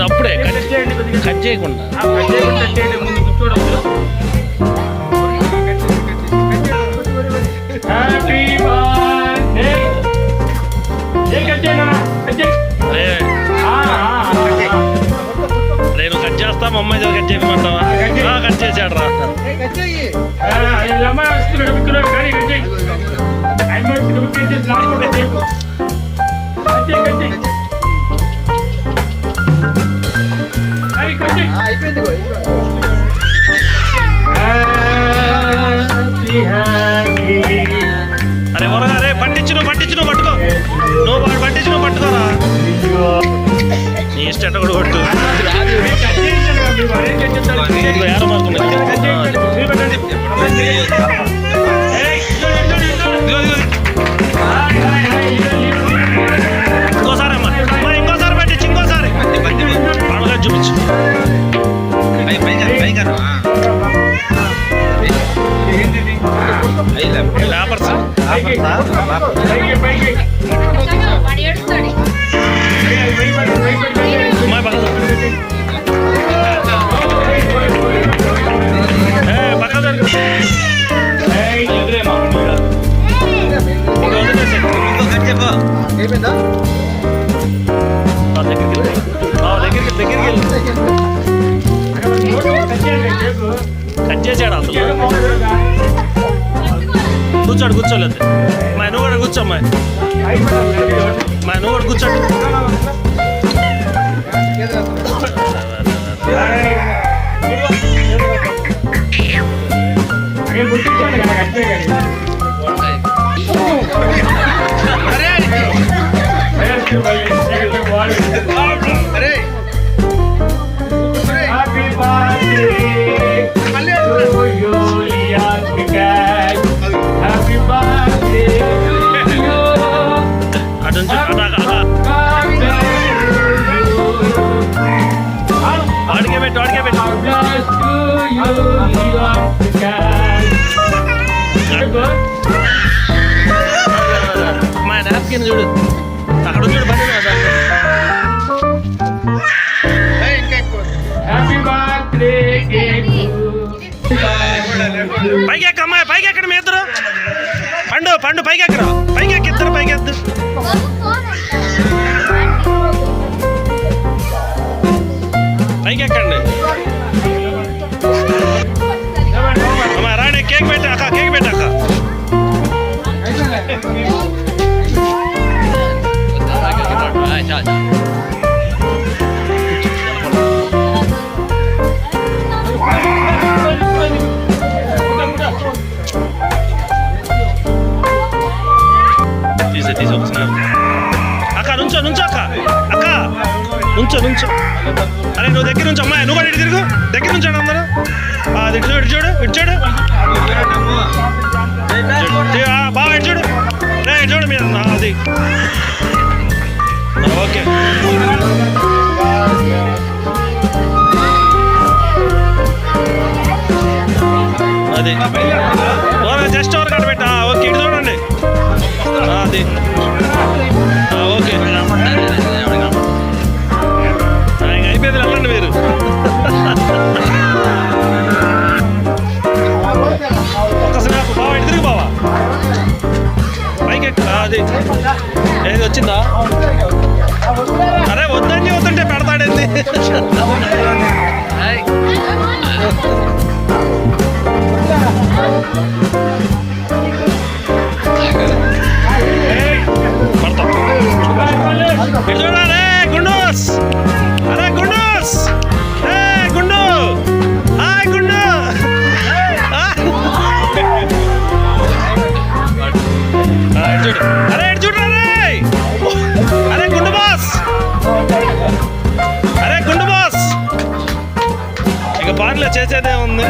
అప్పుడే కట్ చేయకుండా ముందు కూర్చోవడం. నేను కట్ చేస్తా, మా అమ్మాయి కట్ చేయమంటావా? కట్ చేశాడు రా. అరే వరగా రే పట్టించు పట్టుకో, నువ్వు వాడు పట్టించు పట్టుకోరా. నీ ఇష్టం కూడా కొట్టు. ఇంకోసారి అమ్మా, ఇంకోసారి పట్టించు, ఇంకోసారి పండుగ చూపించు. లేపర్స్ కట్ చేసాడు అసలు. కూర్చోలేదు మా నువ్వు కూడా కూర్చోమ్మా, మా నువ్వు కూడా కూర్చోండి. మా నాప్కిన్ చూడు అక్కడ చూడు, పని పైకి ఎక్కమ్మా, పైకి ఎక్కడ మీ ఇద్దరు. పండు పైకి ఎక్కరా, పైకి ఎక్కి ఇద్దరు పైకి ఎద్దు. పైకి ఎక్కండి అమ్మా. రాణి కేక్ పెట్టా అక్క, కేక్ పెట్టాక. తీసి ఒకసారి అక్క నుంచో అక్క నుంచో. అరే నువ్వు దగ్గర నుంచి అమ్మాయి, నువ్వు కూడా ఇటు తిరుగు, దగ్గర నుంచాడు అందరూ. అది ఇటు చూడు బాగా ఇటు చూడు, ఇటు చూడు మీరు. అది ఓకే. అది జస్ట్ ఓవర్ కట్ట పెట్టా. ఓకే ఇటు చూడండి. అది ఓకే, అయిపోయింది. వెళ్ళండి మీరు. ఒకసారి బావా ఇటు తిరిగి బావా, పైకి అది ఏది వచ్చిందా? అరే వద్దంటే పెడతాడేంది. చూడాలి గుండూస్. అరే గుండూస్, గుండు, హాయ్ గుండు. చూడు, అరే చూడు, అరే గుండు బాస్, ఇక బార్లో చేసేదే ఉంది.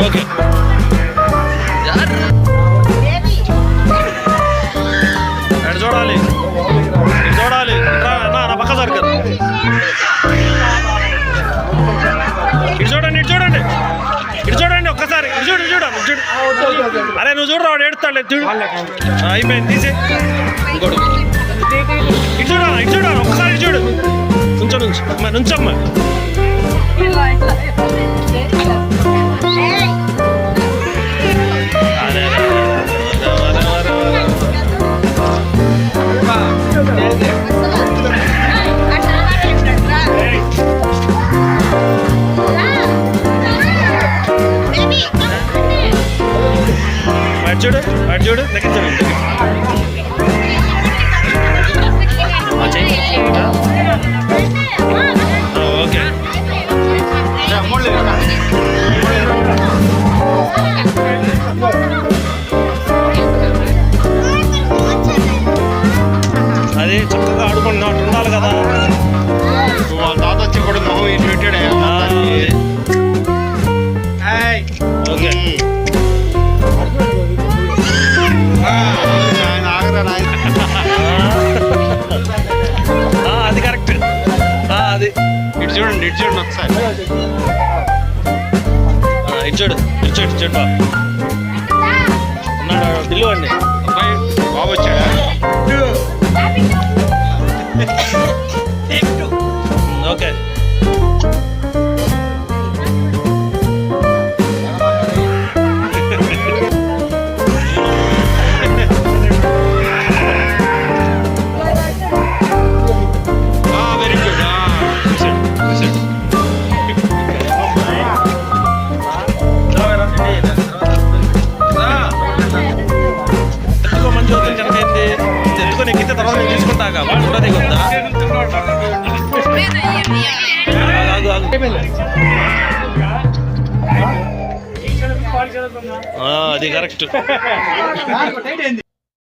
ఓకే ఎటు చూడాలి ఇటు చూడాలి నా పక్క సరుకు ఇటు చూడండి ఇటు చూడండి ఇటు చూడండి ఒక్కసారి ఇటు చూడు ఇటు చూడు చూడు అరే నువ్వు చూడరా వాడు ఏడుస్తాడు చూడు అయిపోయింది తీసే ఇంకోటి ఇటు చూడాలి ఇటు చూడాలి ఒక్కసారి ఇటు చూడు నుంచమ్మా నుంచమ్మా అరే వాడు చూడు దగ్గర చూడండి ఓకే అది చక్కగా ఆడుకుంటున్నట్టు ఉండాలి కదా వాళ్ళ తాత వచ్చి కూడా మొహం ఇటు పెట్టాడే ఓకే ఆయన ఆగరా నాయన అది కరెక్ట్ అది ఇటు చూడండి ఒకసారి ఇటు చూడు బా ఉన్నాడు బిల్లు అండి అబ్బాయి బాబు వచ్చాడా ఓకే వెరీ గుడ్ ఎందుకో మంచి అవుతుంది కనుకైంది ఎందుకో నీకు ఇస్తే తర్వాత నేను తీసుకుంటాగా వాడు కూడా దిగుందా అది కరెక్ట్